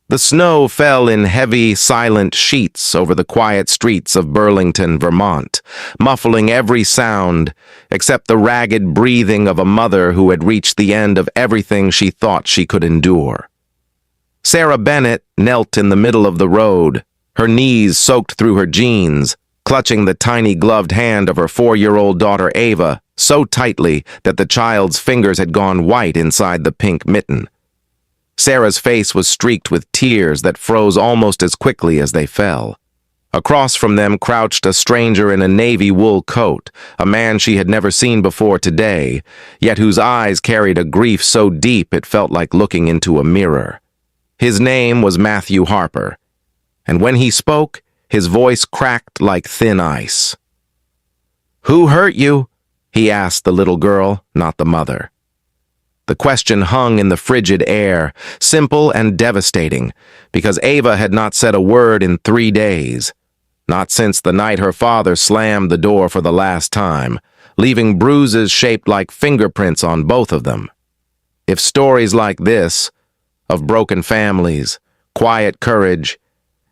The snow fell in heavy, silent sheets over the quiet streets of Burlington, Vermont, muffling every sound except the ragged breathing of a mother who had reached the end of everything she thought she could endure. Sarah Bennett knelt in the middle of the road, her knees soaked through her jeans, clutching the tiny gloved hand of her 4-year-old daughter Ava so tightly that the child's fingers had gone white inside the pink mitten. Sarah's face was streaked with tears that froze almost as quickly as they fell. Across from them crouched a stranger in a navy wool coat, a man she had never seen before today, yet whose eyes carried a grief so deep it felt like looking into a mirror. His name was Matthew Harper, and when he spoke, his voice cracked like thin ice. "Who hurt you?" he asked the little girl, not the mother. The question hung in the frigid air, simple and devastating, because Ava had not said a word in 3 days, not since the night her father slammed the door for the last time, leaving bruises shaped like fingerprints on both of them. If stories like this, of broken families, quiet courage,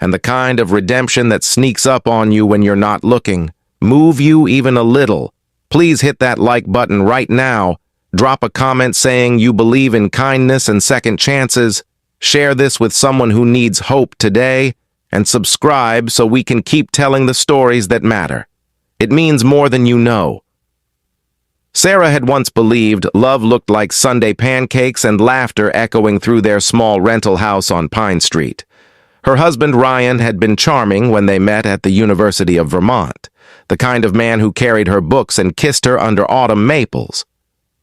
and the kind of redemption that sneaks up on you when you're not looking, move you even a little, please hit that like button right now. Drop a comment saying you believe in kindness and second chances, share this with someone who needs hope today, and subscribe so we can keep telling the stories that matter. It means more than you know. Sarah had once believed love looked like Sunday pancakes and laughter echoing through their small rental house on Pine Street. Her husband Ryan had been charming when they met at the University of Vermont, the kind of man who carried her books and kissed her under autumn maples.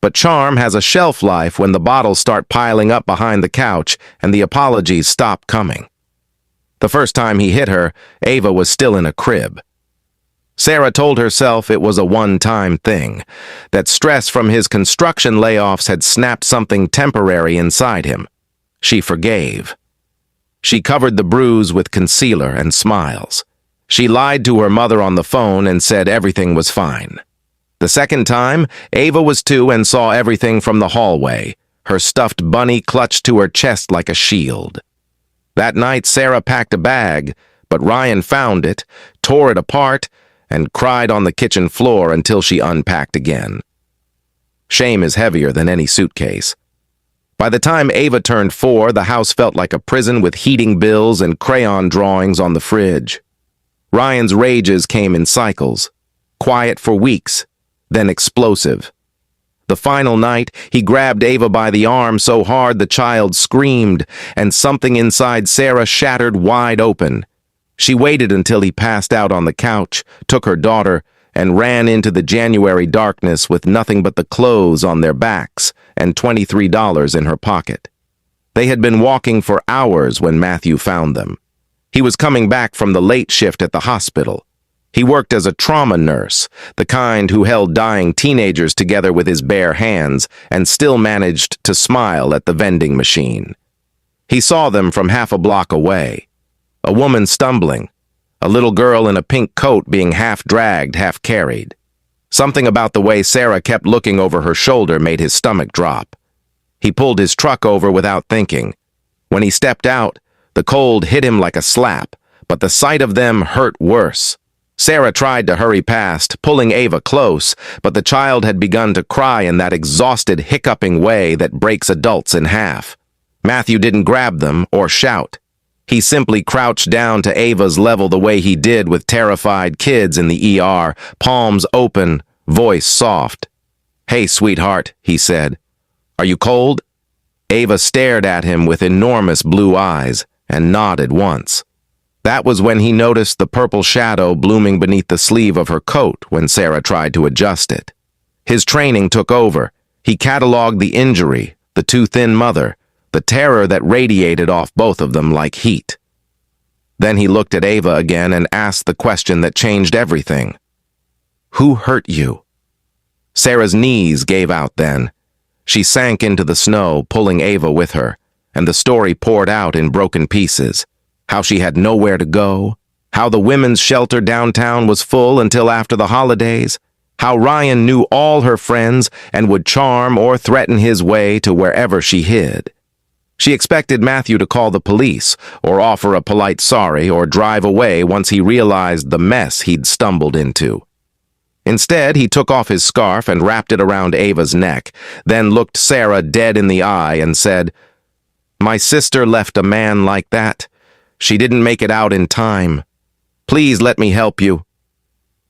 But charm has a shelf life when the bottles start piling up behind the couch and the apologies stop coming. The first time he hit her, Ava was still in a crib. Sarah told herself it was a one-time thing, that stress from his construction layoffs had snapped something temporary inside him. She forgave. She covered the bruise with concealer and smiles. She lied to her mother on the phone and said everything was fine. The second time, Ava was 2 and saw everything from the hallway, her stuffed bunny clutched to her chest like a shield. That night, Sarah packed a bag, but Ryan found it, tore it apart, and cried on the kitchen floor until she unpacked again. Shame is heavier than any suitcase. By the time Ava turned 4, the house felt like a prison with heating bills and crayon drawings on the fridge. Ryan's rages came in cycles, quiet for weeks, then explosive. The final night, he grabbed Ava by the arm so hard the child screamed, and something inside Sarah shattered wide open. She waited until he passed out on the couch, took her daughter, and ran into the January darkness with nothing but the clothes on their backs and $23 in her pocket. They had been walking for hours when Matthew found them. He was coming back from the late shift at the hospital. He worked as a trauma nurse, the kind who held dying teenagers together with his bare hands and still managed to smile at the vending machine. He saw them from half a block away. A woman stumbling, a little girl in a pink coat being half dragged, half carried. Something about the way Sarah kept looking over her shoulder made his stomach drop. He pulled his truck over without thinking. When he stepped out, the cold hit him like a slap, but the sight of them hurt worse. Sarah tried to hurry past, pulling Ava close, but the child had begun to cry in that exhausted, hiccuping way that breaks adults in half. Matthew didn't grab them or shout. He simply crouched down to Ava's level the way he did with terrified kids in the ER, palms open, voice soft. "Hey, sweetheart," he said. "Are you cold?" Ava stared at him with enormous blue eyes and nodded once. That was when he noticed the purple shadow blooming beneath the sleeve of her coat when Sarah tried to adjust it. His training took over. He cataloged the injury, the too-thin mother, the terror that radiated off both of them like heat. Then he looked at Ava again and asked the question that changed everything. "Who hurt you?" Sarah's knees gave out then. She sank into the snow, pulling Ava with her, and the story poured out in broken pieces. How she had nowhere to go, how the women's shelter downtown was full until after the holidays, how Ryan knew all her friends and would charm or threaten his way to wherever she hid. She expected Matthew to call the police, or offer a polite sorry, or drive away once he realized the mess he'd stumbled into. Instead, he took off his scarf and wrapped it around Ava's neck, then looked Sarah dead in the eye and said, "My sister left a man like that. She didn't make it out in time. Please let me help you."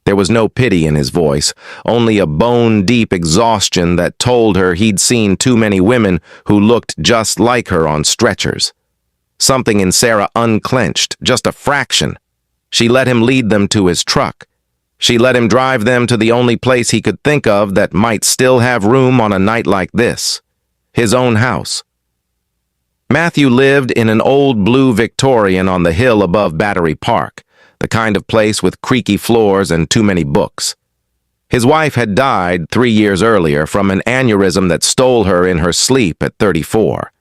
There was no pity in his voice, only a bone-deep exhaustion that told her he'd seen too many women who looked just like her on stretchers. Something in Sarah unclenched, just a fraction. She let him lead them to his truck. She let him drive them to the only place he could think of that might still have room on a night like this, his own house. Matthew lived in an old blue Victorian on the hill above Battery Park, the kind of place with creaky floors and too many books. His wife had died 3 years earlier from an aneurysm that stole her in her sleep at 34.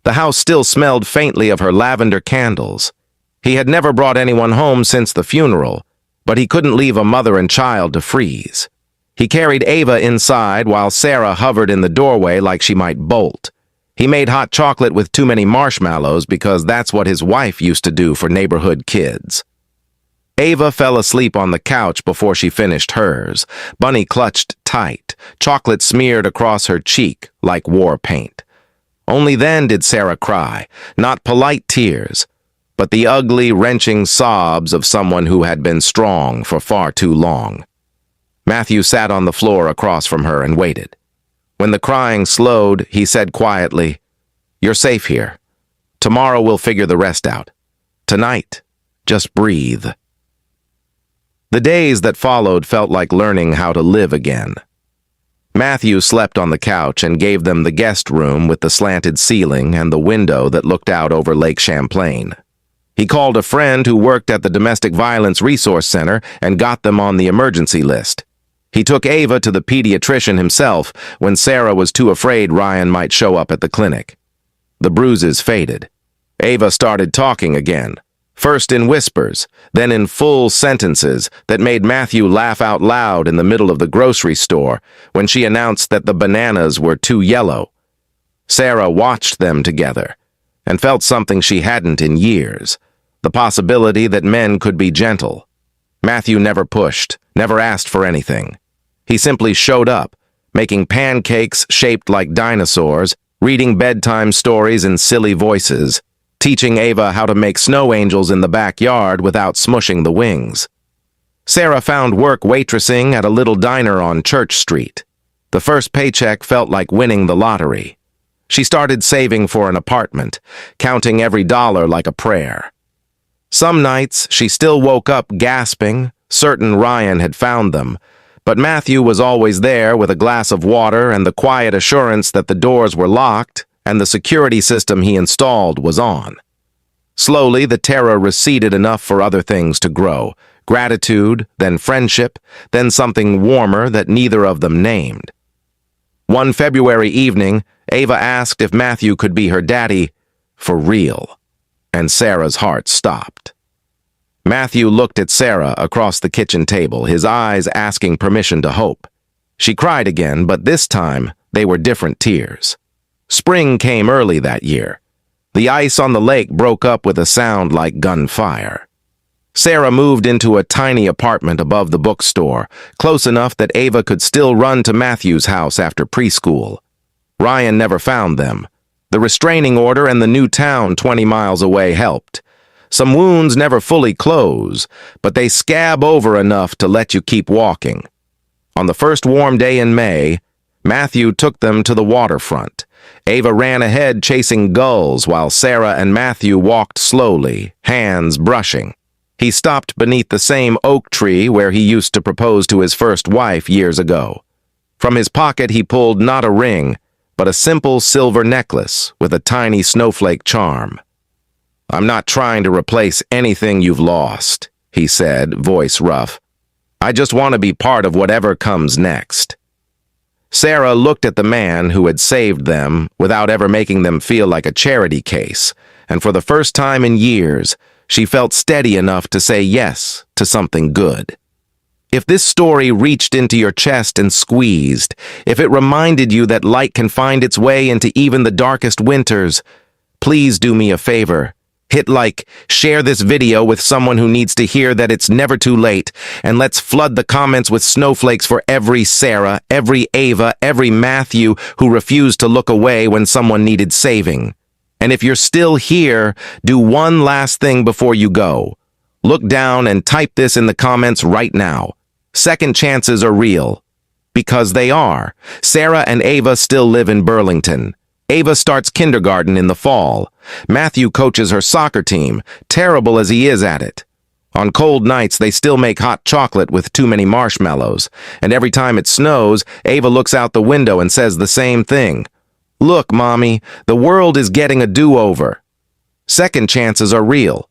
The house still smelled faintly of her lavender candles. He had never brought anyone home since the funeral, but he couldn't leave a mother and child to freeze. He carried Ava inside while Sarah hovered in the doorway like she might bolt. He made hot chocolate with too many marshmallows because that's what his wife used to do for neighborhood kids. Ava fell asleep on the couch before she finished hers, Bunny clutched tight, chocolate smeared across her cheek like war paint. Only then did Sarah cry, not polite tears, but the ugly, wrenching sobs of someone who had been strong for far too long. Matthew sat on the floor across from her and waited. When the crying slowed, he said quietly, "You're safe here. Tomorrow we'll figure the rest out. Tonight, just breathe." The days that followed felt like learning how to live again. Matthew slept on the couch and gave them the guest room with the slanted ceiling and the window that looked out over Lake Champlain. He called a friend who worked at the Domestic Violence Resource Center and got them on the emergency list. He took Ava to the pediatrician himself when Sarah was too afraid Ryan might show up at the clinic. The bruises faded. Ava started talking again. First in whispers, then in full sentences that made Matthew laugh out loud in the middle of the grocery store when she announced that the bananas were too yellow. Sarah watched them together and felt something she hadn't in years, the possibility that men could be gentle. Matthew never pushed, never asked for anything. He simply showed up, making pancakes shaped like dinosaurs, reading bedtime stories in silly voices, teaching Ava how to make snow angels in the backyard without smushing the wings. Sarah found work waitressing at a little diner on Church Street. The first paycheck felt like winning the lottery. She started saving for an apartment, counting every dollar like a prayer. Some nights, she still woke up gasping, certain Ryan had found them, but Matthew was always there with a glass of water and the quiet assurance that the doors were locked and the security system he installed was on. Slowly, the terror receded enough for other things to grow. Gratitude, then friendship, then something warmer that neither of them named. One February evening, Ava asked if Matthew could be her daddy for real, and Sarah's heart stopped. Matthew looked at Sarah across the kitchen table, his eyes asking permission to hope. She cried again, but this time they were different tears. Spring came early that year. The ice on the lake broke up with a sound like gunfire. Sarah moved into a tiny apartment above the bookstore, close enough that Ava could still run to Matthew's house after preschool. Ryan never found them. The restraining order and the new town 20 miles away helped. Some wounds never fully close, but they scab over enough to let you keep walking. On the first warm day in May, Matthew took them to the waterfront. Ava ran ahead chasing gulls while Sarah and Matthew walked slowly, hands brushing. He stopped beneath the same oak tree where he used to propose to his first wife years ago. From his pocket he pulled not a ring, but a simple silver necklace with a tiny snowflake charm. "I'm not trying to replace anything you've lost," he said, voice rough. "I just want to be part of whatever comes next." Sarah looked at the man who had saved them without ever making them feel like a charity case, and for the first time in years, she felt steady enough to say yes to something good. If this story reached into your chest and squeezed, if it reminded you that light can find its way into even the darkest winters, please do me a favor. Hit like, share this video with someone who needs to hear that it's never too late, and let's flood the comments with snowflakes for every Sarah, every Ava, every Matthew who refused to look away when someone needed saving. And if you're still here, do one last thing before you go. Look down and type this in the comments right now. Second chances are real. Because they are. Sarah and Ava still live in Burlington. Ava starts kindergarten in the fall. Matthew coaches her soccer team, terrible as he is at it. On cold nights, they still make hot chocolate with too many marshmallows. And every time it snows, Ava looks out the window and says the same thing. Look, Mommy, the world is getting a do-over. Second chances are real.